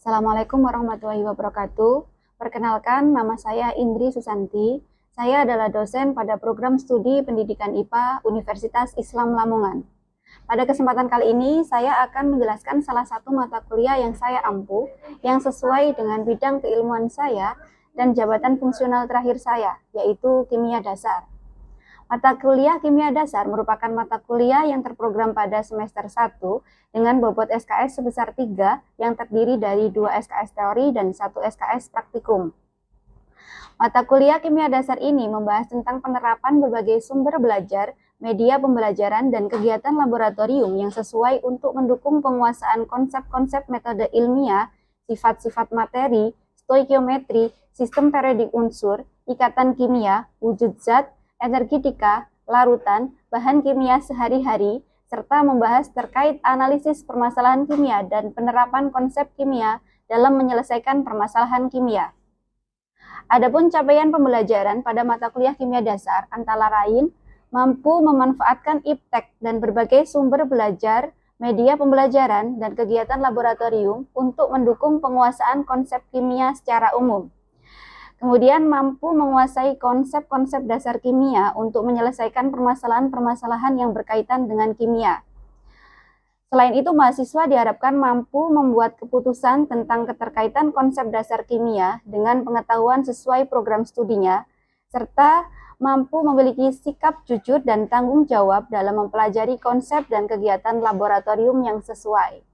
Assalamualaikum warahmatullahi wabarakatuh. Perkenalkan, nama saya Indri Susanti. Saya adalah dosen pada program studi Pendidikan IPA Universitas Islam Lamongan. Pada kesempatan kali ini, saya akan menjelaskan salah satu mata kuliah yang saya ampu, yang sesuai dengan bidang keilmuan saya dan jabatan fungsional terakhir saya, yaitu Kimia Dasar. Mata kuliah Kimia Dasar merupakan mata kuliah yang terprogram pada semester 1 dengan bobot SKS sebesar 3 yang terdiri dari 2 SKS teori dan 1 SKS praktikum. Mata kuliah Kimia Dasar ini membahas tentang penerapan berbagai sumber belajar, media pembelajaran, dan kegiatan laboratorium yang sesuai untuk mendukung penguasaan konsep-konsep metode ilmiah, sifat-sifat materi, stoikiometri, sistem periodik unsur, ikatan kimia, wujud zat, energetika, larutan, bahan kimia sehari-hari, serta membahas terkait analisis permasalahan kimia dan penerapan konsep kimia dalam menyelesaikan permasalahan kimia. Adapun capaian pembelajaran pada mata kuliah Kimia Dasar antara lain mampu memanfaatkan iptek dan berbagai sumber belajar, media pembelajaran, dan kegiatan laboratorium untuk mendukung penguasaan konsep kimia secara umum. Kemudian mampu menguasai konsep-konsep dasar kimia untuk menyelesaikan permasalahan-permasalahan yang berkaitan dengan kimia. Selain itu, mahasiswa diharapkan mampu membuat keputusan tentang keterkaitan konsep dasar kimia dengan pengetahuan sesuai program studinya, serta mampu memiliki sikap jujur dan tanggung jawab dalam mempelajari konsep dan kegiatan laboratorium yang sesuai.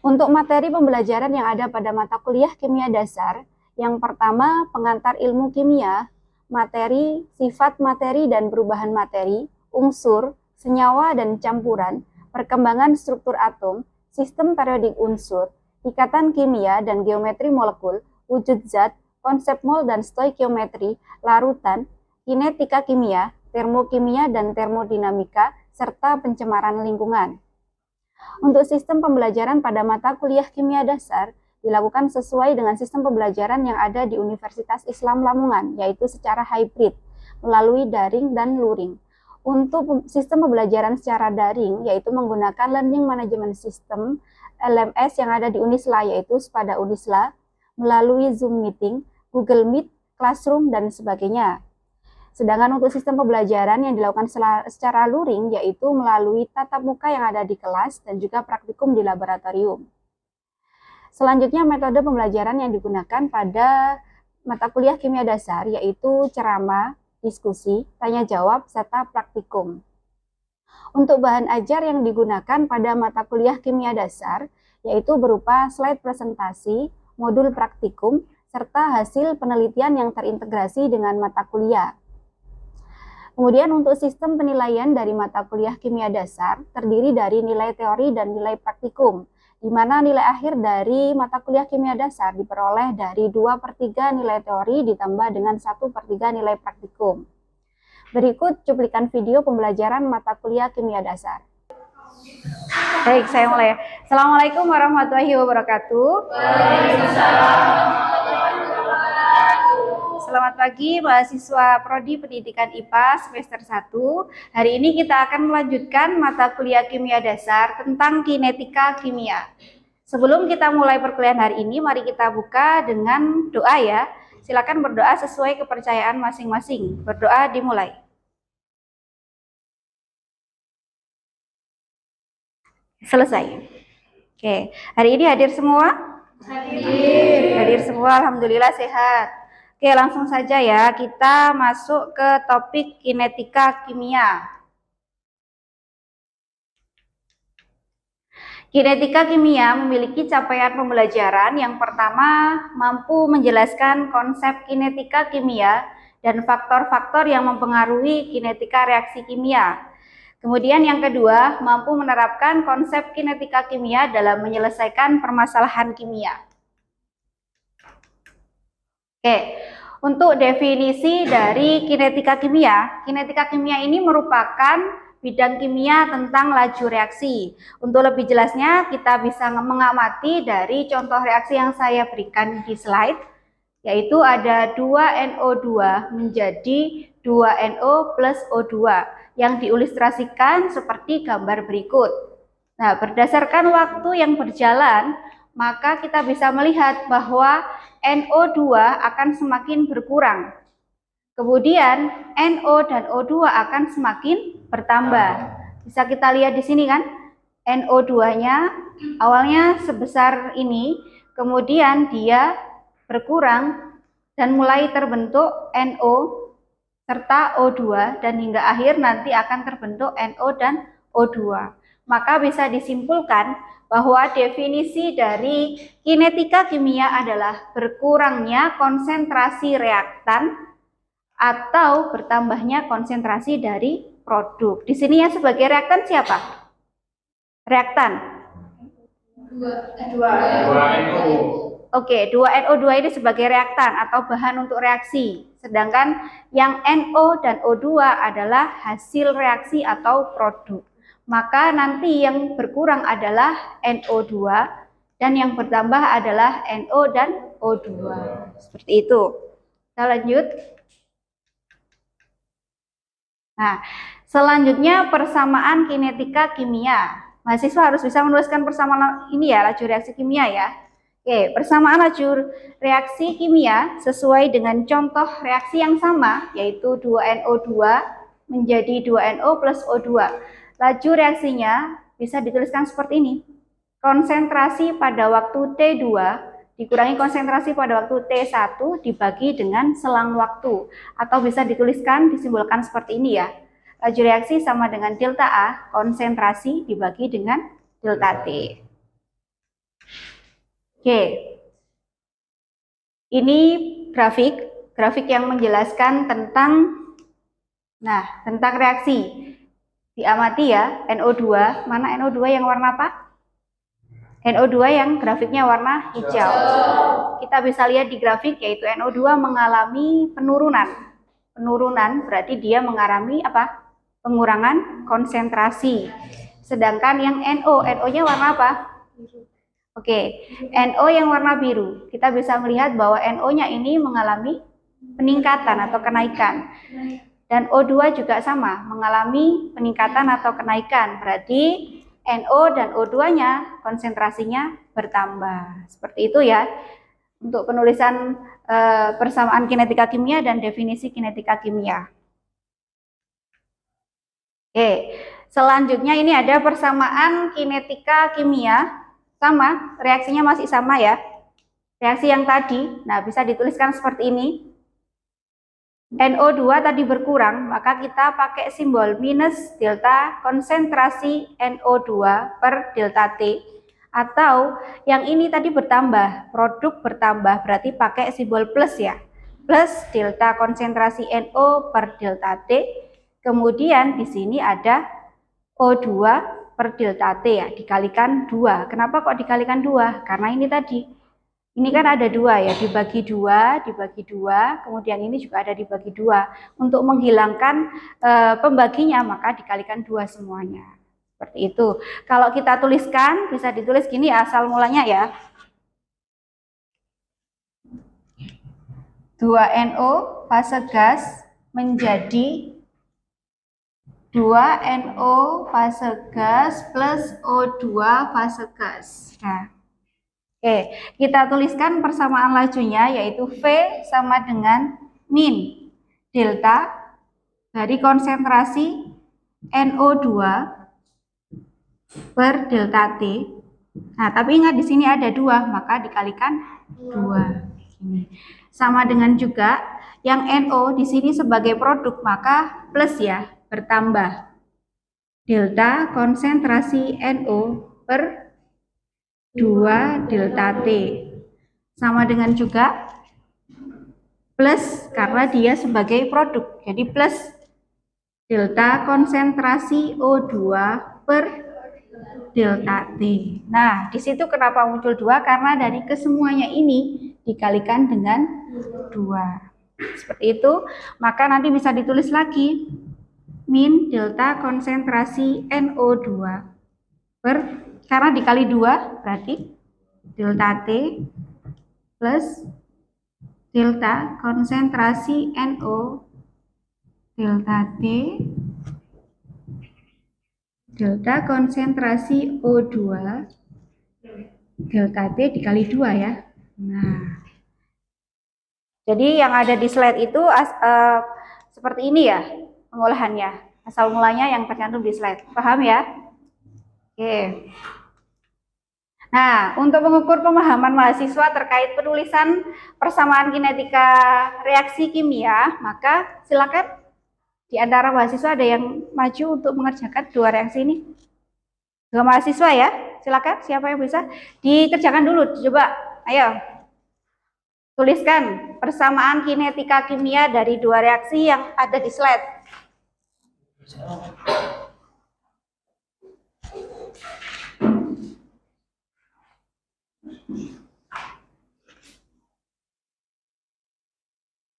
Untuk materi pembelajaran yang ada pada mata kuliah Kimia Dasar, yang pertama, pengantar ilmu kimia, materi, sifat materi dan perubahan materi, unsur, senyawa dan campuran, perkembangan struktur atom, sistem periodik unsur, ikatan kimia dan geometri molekul, wujud zat, konsep mol dan stoikiometri, larutan, kinetika kimia, termokimia dan termodinamika, serta pencemaran lingkungan. Untuk sistem pembelajaran pada mata kuliah Kimia Dasar, dilakukan sesuai dengan sistem pembelajaran yang ada di Universitas Islam Lamongan, yaitu secara hybrid, melalui daring dan luring. Untuk sistem pembelajaran secara daring, yaitu menggunakan Learning Management System, LMS yang ada di Unisla, yaitu pada Unisla, melalui Zoom Meeting, Google Meet, Classroom, dan sebagainya. Sedangkan untuk sistem pembelajaran yang dilakukan secara luring, yaitu melalui tatap muka yang ada di kelas dan juga praktikum di laboratorium. Selanjutnya, metode pembelajaran yang digunakan pada mata kuliah Kimia Dasar yaitu ceramah, diskusi, tanya jawab, serta praktikum. Untuk bahan ajar yang digunakan pada mata kuliah Kimia Dasar yaitu berupa slide presentasi, modul praktikum, serta hasil penelitian yang terintegrasi dengan mata kuliah. Kemudian untuk sistem penilaian dari mata kuliah Kimia Dasar terdiri dari nilai teori dan nilai praktikum, di mana nilai akhir dari mata kuliah Kimia Dasar diperoleh dari 2/3 nilai teori ditambah dengan 1/3 nilai praktikum. Berikut cuplikan video pembelajaran mata kuliah Kimia Dasar. Baik, saya mulai. Assalamualaikum warahmatullahi wabarakatuh. Selamat pagi mahasiswa Prodi Pendidikan IPA semester 1. Hari ini kita akan melanjutkan mata kuliah Kimia Dasar tentang kinetika kimia. Sebelum kita mulai perkuliahan hari ini, mari kita buka dengan doa ya. Silakan berdoa sesuai kepercayaan masing-masing. Berdoa dimulai. Selesai. Oke, hari ini hadir semua? Hadir semua, alhamdulillah sehat. Oke, langsung saja ya, kita masuk ke topik kinetika kimia. Kinetika kimia memiliki capaian pembelajaran yang pertama, mampu menjelaskan konsep kinetika kimia dan faktor-faktor yang mempengaruhi kinetika reaksi kimia. Kemudian yang kedua, mampu menerapkan konsep kinetika kimia dalam menyelesaikan permasalahan kimia. Oke, untuk definisi dari kinetika kimia ini merupakan bidang kimia tentang laju reaksi. Untuk lebih jelasnya, kita bisa mengamati dari contoh reaksi yang saya berikan di slide, yaitu ada 2NO2 menjadi 2NO plus O2 yang diilustrasikan seperti gambar berikut. Nah, berdasarkan waktu yang berjalan, maka kita bisa melihat bahwa NO2 akan semakin berkurang. Kemudian NO dan O2 akan semakin bertambah. Bisa kita lihat di sini kan, NO2-nya awalnya sebesar ini, kemudian dia berkurang dan mulai terbentuk NO serta O2, dan hingga akhir nanti akan terbentuk NO dan O2. Maka bisa disimpulkan bahwa definisi dari kinetika kimia adalah berkurangnya konsentrasi reaktan atau bertambahnya konsentrasi dari produk. Di sini yang sebagai reaktan siapa? Reaktan. 2NO. Oke, 2NO2 ini sebagai reaktan atau bahan untuk reaksi. Sedangkan yang NO dan O2 adalah hasil reaksi atau produk. Maka nanti yang berkurang adalah NO2 dan yang bertambah adalah NO dan O2. Seperti itu. Kita lanjut. Nah, selanjutnya persamaan kinetika kimia. Mahasiswa harus bisa menuliskan persamaan ini ya, laju reaksi kimia ya. Oke, persamaan laju reaksi kimia sesuai dengan contoh reaksi yang sama, yaitu 2NO2 menjadi 2NO plus O2. Laju reaksinya bisa dituliskan seperti ini. Konsentrasi pada waktu T2 dikurangi konsentrasi pada waktu T1 dibagi dengan selang waktu. Atau bisa dituliskan, disimbolkan seperti ini ya. Laju reaksi sama dengan delta A, konsentrasi dibagi dengan delta T. Oke, ini grafik yang menjelaskan tentang reaksi. Diamati ya, NO2, mana NO2 yang warna apa? NO2 yang grafiknya warna hijau. Kita bisa lihat di grafik yaitu NO2 mengalami penurunan. Penurunan berarti dia mengalami apa? Pengurangan konsentrasi. Sedangkan yang NO-nya warna apa? Oke, NO yang warna biru, kita bisa melihat bahwa NO-nya ini mengalami peningkatan atau kenaikan. Dan O2 juga sama, mengalami peningkatan atau kenaikan. Berarti NO dan O2-nya konsentrasinya bertambah. Seperti itu ya, untuk penulisan persamaan kinetika kimia dan definisi kinetika kimia. Oke, selanjutnya ini ada persamaan kinetika kimia. Sama, reaksinya masih sama ya. Reaksi yang tadi, nah bisa dituliskan seperti ini. NO2 tadi berkurang, maka kita pakai simbol minus delta konsentrasi NO2 per delta T. Atau yang ini tadi bertambah, produk bertambah, berarti pakai simbol plus ya. Plus delta konsentrasi NO per delta T. Kemudian di sini ada O2 per delta T ya, dikalikan 2. Kenapa kok dikalikan 2? Karena ini tadi, ini kan ada 2 ya, dibagi 2, kemudian ini juga ada dibagi 2. Untuk menghilangkan pembaginya, maka dikalikan 2 semuanya. Seperti itu. Kalau kita tuliskan, bisa ditulis gini asal mulanya ya. 2NO fase gas menjadi 2NO fase gas plus O2 fase gas. Nah, oke, kita tuliskan persamaan lajunya yaitu V sama dengan min delta dari konsentrasi NO2 per delta T. Nah, tapi ingat di sini ada 2, maka dikalikan 2. Ini. Sama dengan juga yang NO di sini sebagai produk, maka plus ya, bertambah delta konsentrasi NO per 2 delta T sama dengan juga plus karena dia sebagai produk, jadi plus delta konsentrasi O2 per delta T. Nah, di situ kenapa muncul 2? Karena dari kesemuanya ini dikalikan dengan 2. Seperti itu, maka nanti bisa ditulis lagi min delta konsentrasi NO2 per, karena dikali 2 berarti delta T plus delta konsentrasi NO delta T delta konsentrasi O2 delta T dikali 2 ya. Nah, jadi yang ada di slide itu seperti ini ya pengolahannya. Asal mulanya yang tercantum di slide. Paham ya? Oke. Nah, untuk mengukur pemahaman mahasiswa terkait penulisan persamaan kinetika reaksi kimia, maka silakan di antara mahasiswa ada yang maju untuk mengerjakan dua reaksi ini. Dua mahasiswa ya, silakan siapa yang bisa dikerjakan dulu, coba, ayo. Tuliskan persamaan kinetika kimia dari dua reaksi yang ada di slide.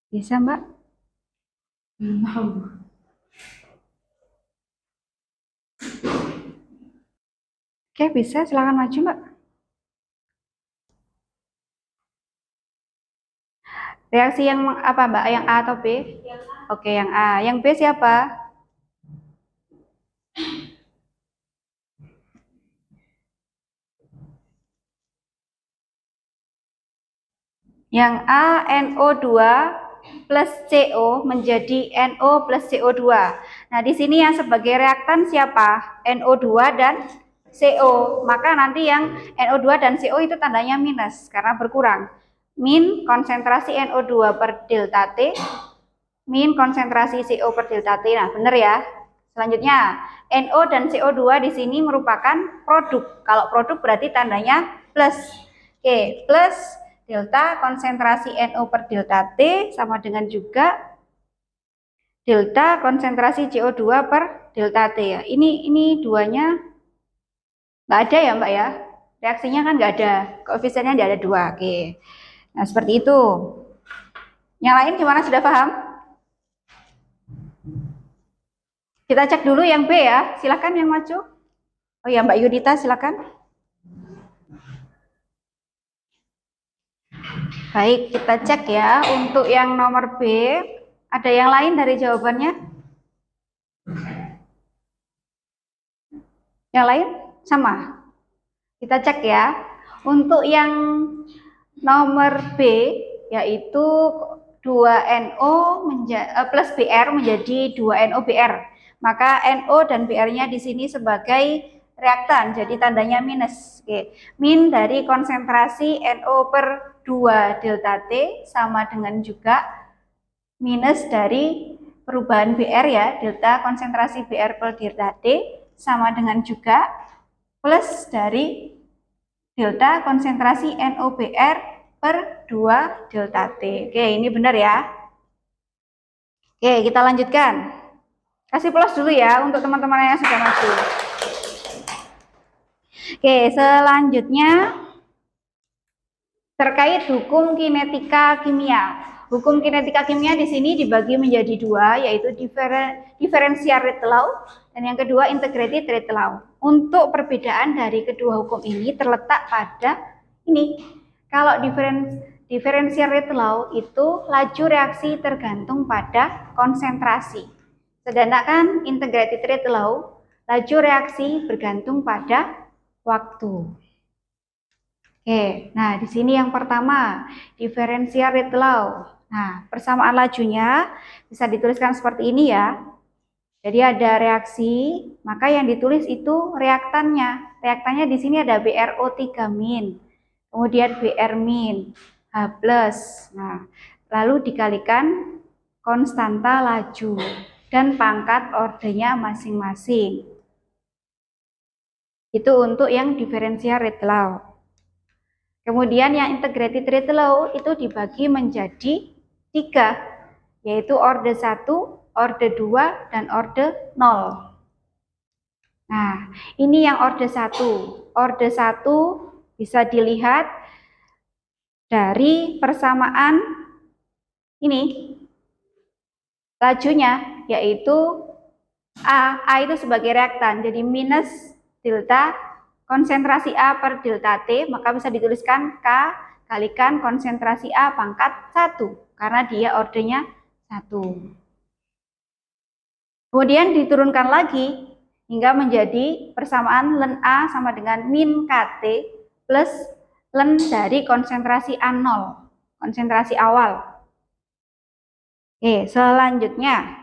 Bisa, Mbak? Oke, bisa. Silakan maju, Mbak. Reaksi yang apa, Mbak? Yang A atau B? Oke, yang A. Yang B siapa? Yang A, NO2 plus CO menjadi NO plus CO2. Nah, di sini yang sebagai reaktan siapa? NO2 dan CO. Maka nanti yang NO2 dan CO itu tandanya minus karena berkurang. Min konsentrasi NO2 per delta T, min konsentrasi CO per delta T. Nah, benar ya. Selanjutnya, NO dan CO2 di sini merupakan produk. Kalau produk berarti tandanya plus. Oke, plus delta konsentrasi NO per delta T sama dengan juga delta konsentrasi CO2 per delta T ya. Ini duanya nggak ada ya Mbak ya. Reaksinya kan nggak ada, koefisiennya nggak ada 2. Oke. Nah, seperti itu. Yang lain gimana, sudah paham? Kita cek dulu yang B ya. Silakan yang maju. Oh ya, Mbak Yudita silakan. Baik, kita cek ya. Untuk yang nomor B, ada yang lain dari jawabannya? Yang lain? Sama. Kita cek ya. Untuk yang nomor B, yaitu 2NO plus BR menjadi 2NO-BR. Maka NO dan BR-nya di sini sebagai reaktan, jadi tandanya minus. Oke. Min dari konsentrasi NO per 2 delta T sama dengan juga minus dari perubahan BR ya, delta konsentrasi BR per delta T sama dengan juga plus dari delta konsentrasi NOBR per 2 delta T. Oke, ini benar ya. Oke, kita lanjutkan. Kasih plus dulu ya untuk teman-teman yang sudah maju. Oke, selanjutnya terkait hukum kinetika kimia. Hukum kinetika kimia di sini dibagi menjadi dua, yaitu differential rate law dan yang kedua integrated rate law. Untuk perbedaan dari kedua hukum ini terletak pada ini. Kalau differential rate law itu laju reaksi tergantung pada konsentrasi. Sedangkan integrated rate law laju reaksi bergantung pada waktu. Oke, nah di sini yang pertama differential rate law. Nah, persamaan lajunya bisa dituliskan seperti ini ya. Jadi ada reaksi, maka yang ditulis itu reaktannya. Reaktannya di sini ada BRO3 min, kemudian BR min, H plus. Nah, lalu dikalikan konstanta laju dan pangkat ordernya masing-masing. Itu untuk yang differential rate law. Kemudian yang integrated rate law itu dibagi menjadi 3, yaitu orde 1, orde 2, dan orde 0. Nah, ini yang orde 1. Orde 1 bisa dilihat dari persamaan ini lajunya, yaitu A itu sebagai reaktan, jadi minus delta konsentrasi A per delta T, maka bisa dituliskan K kalikan konsentrasi A pangkat 1, karena dia ordenya 1. Kemudian diturunkan lagi hingga menjadi persamaan ln A sama dengan min KT plus ln dari konsentrasi A0, konsentrasi awal. Oke, selanjutnya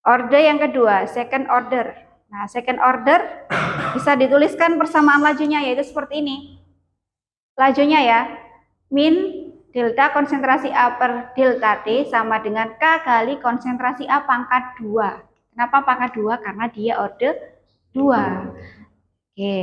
orde yang kedua, second order. Nah, second order bisa dituliskan persamaan lajunya, yaitu seperti ini. Lajunya ya, min delta konsentrasi A per delta T sama dengan K kali konsentrasi A pangkat 2. Kenapa pangkat 2? Karena dia orde 2. Oke.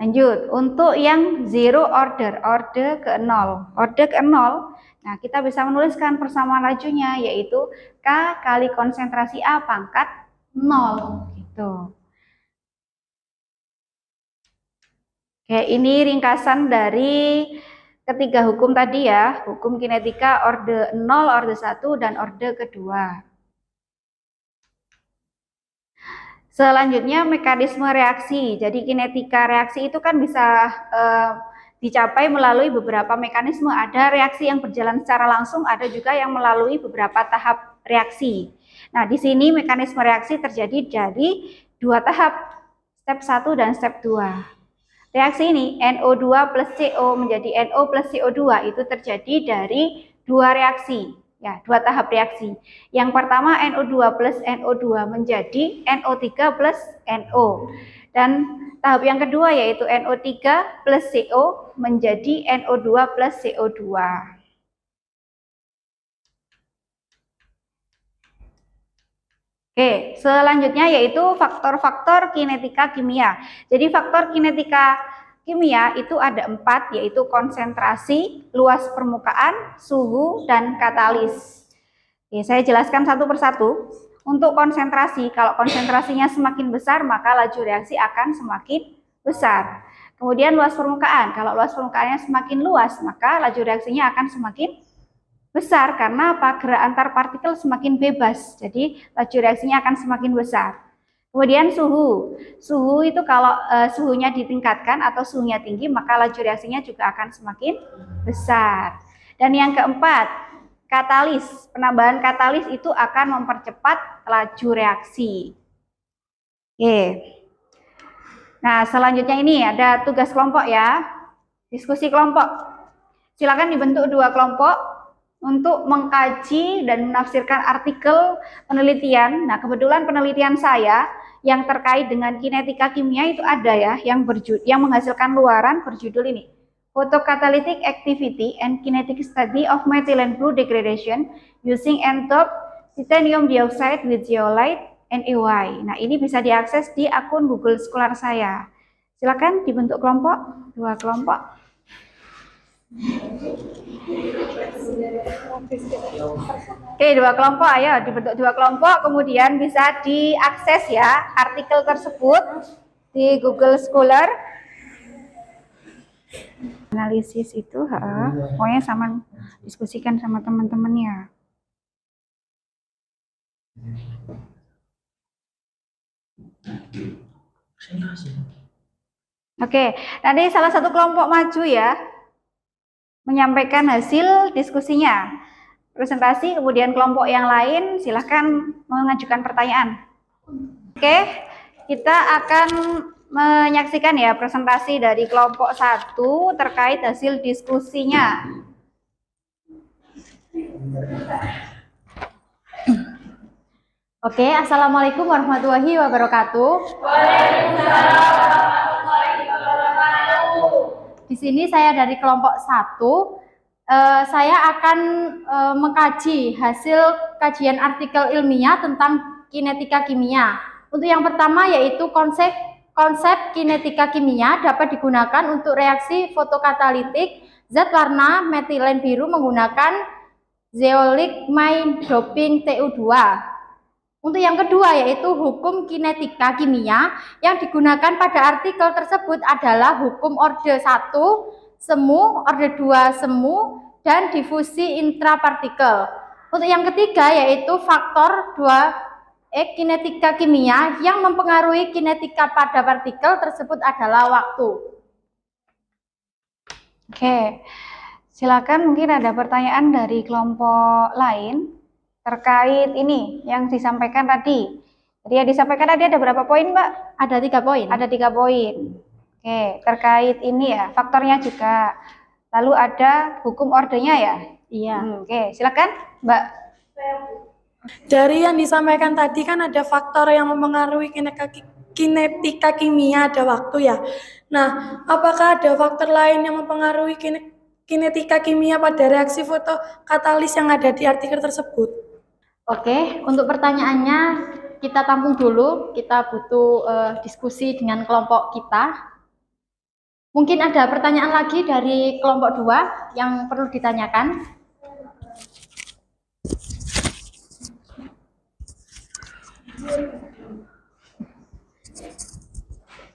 Lanjut, untuk yang zero order, orde ke 0. Orde ke 0, nah kita bisa menuliskan persamaan lajunya, yaitu K kali konsentrasi A pangkat 0. Gitu. Oke, ini ringkasan dari ketiga hukum tadi ya, hukum kinetika orde 0, orde 1, dan orde kedua. Selanjutnya mekanisme reaksi. Jadi kinetika reaksi itu kan bisa dicapai melalui beberapa mekanisme. Ada reaksi yang berjalan secara langsung, ada juga yang melalui beberapa tahap reaksi. Nah, di sini mekanisme reaksi terjadi dari dua tahap, step 1 dan step 2. Reaksi ini NO2 plus CO menjadi NO plus CO2 itu terjadi dari dua reaksi. Ya, dua tahap reaksi. Yang pertama NO2 plus NO2 menjadi NO3 plus NO. Dan tahap yang kedua yaitu NO3 plus CO menjadi NO2 plus CO2. Oke, selanjutnya yaitu faktor-faktor kinetika kimia. Jadi faktor kinetika kimia itu ada 4, yaitu konsentrasi, luas permukaan, suhu, dan katalis. Oke, saya jelaskan satu persatu. Untuk konsentrasi, kalau konsentrasinya semakin besar, maka laju reaksi akan semakin besar. Kemudian luas permukaan, kalau luas permukaannya semakin luas, maka laju reaksinya akan semakin besar. Karena apa? Gerak antar partikel semakin bebas, jadi laju reaksinya akan semakin besar. Kemudian suhu. Suhu itu kalau suhunya ditingkatkan atau suhunya tinggi, maka laju reaksinya juga akan semakin besar. Dan yang keempat, katalis. Penambahan katalis itu akan mempercepat laju reaksi. Oke. Nah, selanjutnya ini ada tugas kelompok ya. Diskusi kelompok. Silakan dibentuk 2 kelompok untuk mengkaji dan menafsirkan artikel penelitian. Nah, kebetulan penelitian saya yang terkait dengan kinetika kimia itu ada ya, yang menghasilkan luaran berjudul ini, Photocatalytic Activity and Kinetic Study of Methylene Blue Degradation using n-top titanium dioxide with zeolite NaY. Nah, ini bisa diakses di akun Google Scholar saya. Silakan dibentuk kelompok, 2 kelompok. Oke, 2 kelompok, ayo dibentuk 2 kelompok, kemudian bisa diakses ya artikel tersebut di Google Scholar. Analisis itu, pokoknya sama diskusikan sama teman-temannya. Oke, nanti salah satu kelompok maju ya, menyampaikan hasil diskusinya, presentasi, kemudian kelompok yang lain silahkan mengajukan pertanyaan. Oke, kita akan menyaksikan ya presentasi dari kelompok 1 terkait hasil diskusinya. Oke, Assalamualaikum warahmatullahi wabarakatuh. Waalaikumsalam warahmatullahi wabarakatuh. Di sini saya dari kelompok 1. Saya akan mengkaji hasil kajian artikel ilmiah tentang kinetika kimia. Untuk yang pertama yaitu konsep kinetika kimia dapat digunakan untuk reaksi fotokatalitik zat warna metilen biru menggunakan zeolite main doping TU2. Untuk yang kedua yaitu hukum kinetika kimia yang digunakan pada artikel tersebut adalah hukum orde 1 semu, orde 2 semu, dan difusi intrapartikel. Untuk yang ketiga yaitu faktor 2 kinetika kimia yang mempengaruhi kinetika pada partikel tersebut adalah waktu. Oke, silakan mungkin ada pertanyaan dari kelompok lain terkait ini yang disampaikan tadi. Jadi yang disampaikan tadi ada berapa poin, Mbak? Ada 3 poin. Ada 3 poin. Oke, terkait ini ya, faktornya juga. Lalu ada hukum ordenya ya? Iya. Oke, silakan Mbak. Dari yang disampaikan tadi kan ada faktor yang mempengaruhi kinetika kimia, ada waktu ya. Nah, apakah ada faktor lain yang mempengaruhi kinetika kimia pada reaksi fotokatalis yang ada di artikel tersebut? Oke, untuk pertanyaannya kita tampung dulu. Kita butuh diskusi dengan kelompok kita. Mungkin ada pertanyaan lagi dari kelompok 2 yang perlu ditanyakan.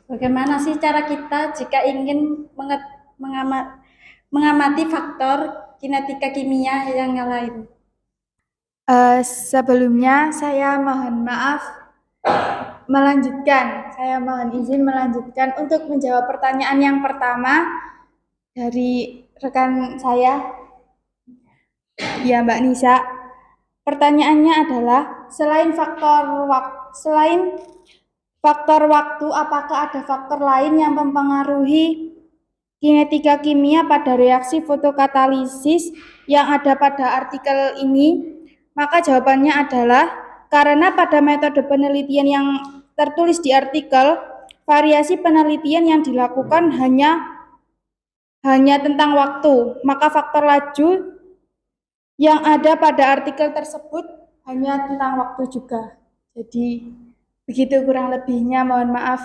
Bagaimana sih cara kita jika ingin mengamati faktor kinetika kimia yang lain? Sebelumnya saya mohon maaf saya mohon izin melanjutkan untuk menjawab pertanyaan yang pertama dari rekan saya, ya Mbak Nisa. Pertanyaannya adalah selain faktor waktu, apakah ada faktor lain yang mempengaruhi kinetika kimia pada reaksi fotokatalisis yang ada pada artikel ini? Maka jawabannya adalah karena pada metode penelitian yang tertulis di artikel, variasi penelitian yang dilakukan hanya tentang waktu, maka faktor laju yang ada pada artikel tersebut hanya tentang waktu juga. Jadi begitu kurang lebihnya, mohon maaf.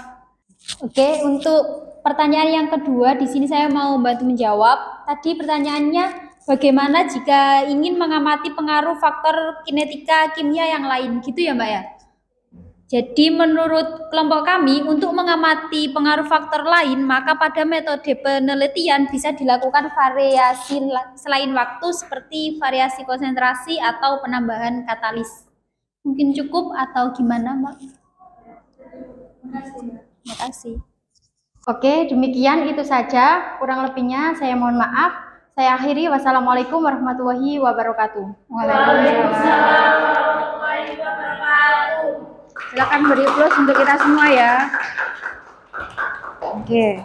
Oke, untuk pertanyaan yang kedua di sini saya mau bantu menjawab. Tadi pertanyaannya bagaimana jika ingin mengamati pengaruh faktor kinetika kimia yang lain, gitu ya Mbak ya? Jadi menurut kelompok kami, untuk mengamati pengaruh faktor lain, maka pada metode penelitian bisa dilakukan variasi selain waktu seperti variasi konsentrasi atau penambahan katalis. Mungkin cukup atau gimana Mbak? Terima kasih. Oke, demikian itu saja. Kurang lebihnya saya mohon maaf. Saya akhiri. Wassalamualaikum warahmatullahi wabarakatuh. Waalaikumsalam warahmatullahi wabarakatuh. Silakan beri plus untuk kita semua ya. Oke.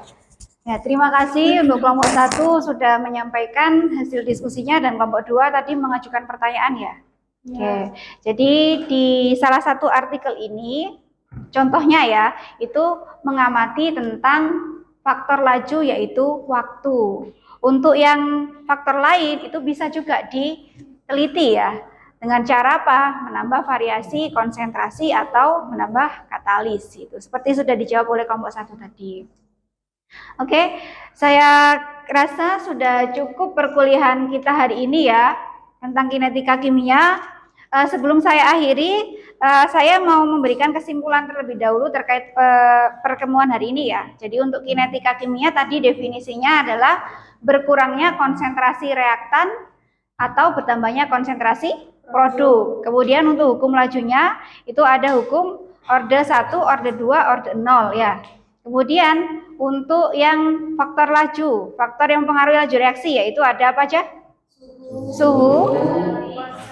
Ya, terima kasih untuk kelompok 1 sudah menyampaikan hasil diskusinya dan kelompok 2 tadi mengajukan pertanyaan ya. Oke. Jadi di salah satu artikel ini contohnya ya, itu mengamati tentang faktor laju yaitu waktu. Untuk yang faktor lain itu bisa juga diteliti ya. Dengan cara apa? Menambah variasi konsentrasi atau menambah katalis itu. Seperti sudah dijawab oleh kelompok 1 tadi. Oke, saya rasa sudah cukup perkuliahan kita hari ini ya tentang kinetika kimia. Sebelum saya akhiri, saya mau memberikan kesimpulan terlebih dahulu terkait pertemuan hari ini ya. Jadi untuk kinetika kimia tadi definisinya adalah berkurangnya konsentrasi reaktan atau bertambahnya konsentrasi produk. Kemudian untuk hukum lajunya itu ada hukum orde 1, orde 2, orde 0 ya. Kemudian untuk yang faktor laju, faktor yang mempengaruhi laju reaksi yaitu ada apa aja? Suhu,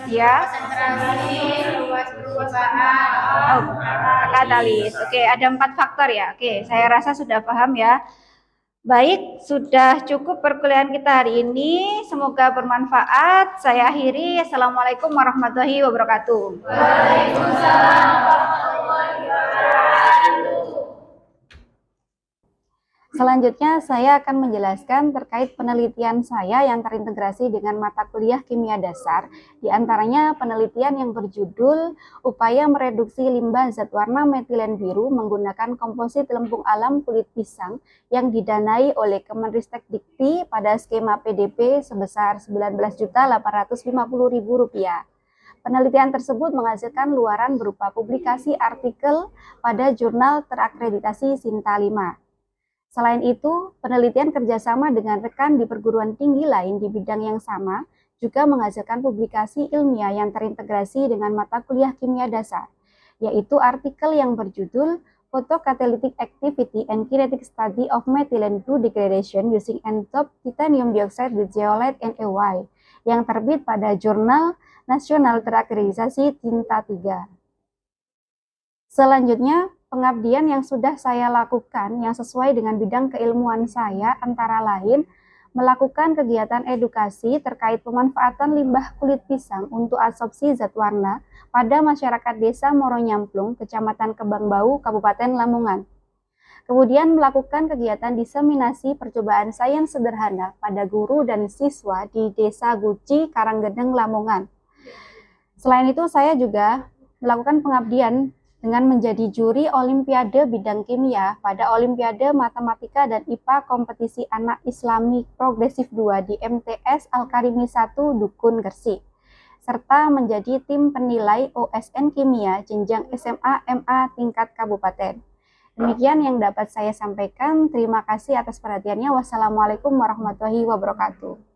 ya, katalis. Oke, ada 4 faktor ya. Oke, saya rasa sudah paham ya. Baik, sudah cukup perkuliahan kita hari ini. Semoga bermanfaat. Saya akhiri. Assalamualaikum warahmatullahi wabarakatuh. Waalaikumsalam warahmatullahi wabarakatuh. Selanjutnya saya akan menjelaskan terkait penelitian saya yang terintegrasi dengan mata kuliah kimia dasar. Di antaranya penelitian yang berjudul Upaya Mereduksi Limbah Zat Warna Metilen Biru Menggunakan Komposit Lempung Alam Kulit Pisang yang didanai oleh Kemenristek Dikti pada skema PDP sebesar Rp19.850.000. Penelitian tersebut menghasilkan luaran berupa publikasi artikel pada jurnal terakreditasi Sinta 5. Selain itu, penelitian kerjasama dengan rekan di perguruan tinggi lain di bidang yang sama juga menghasilkan publikasi ilmiah yang terintegrasi dengan mata kuliah kimia dasar, yaitu artikel yang berjudul Photocatalytic Activity and Kinetic Study of Methylene Blue Degradation Using N-Top Titanium Dioxide with Zeolite NaOY yang terbit pada Jurnal Nasional Terakreditasi Tinta 3. Selanjutnya, pengabdian yang sudah saya lakukan yang sesuai dengan bidang keilmuan saya antara lain melakukan kegiatan edukasi terkait pemanfaatan limbah kulit pisang untuk adsorpsi zat warna pada masyarakat Desa Moronyamplung, Kecamatan Kebangbau, Kabupaten Lamongan. Kemudian melakukan kegiatan diseminasi percobaan sains sederhana pada guru dan siswa di Desa Guci, Karanggeneng, Lamongan. Selain itu, saya juga melakukan pengabdian dengan menjadi juri Olimpiade bidang kimia pada Olimpiade Matematika dan IPA Kompetisi Anak Islami Progresif 2 di MTS Al-Karimi 1 Dukun Gresik, serta menjadi tim penilai OSN Kimia jenjang SMA MA tingkat kabupaten. Demikian yang dapat saya sampaikan. Terima kasih atas perhatiannya. Wassalamualaikum warahmatullahi wabarakatuh.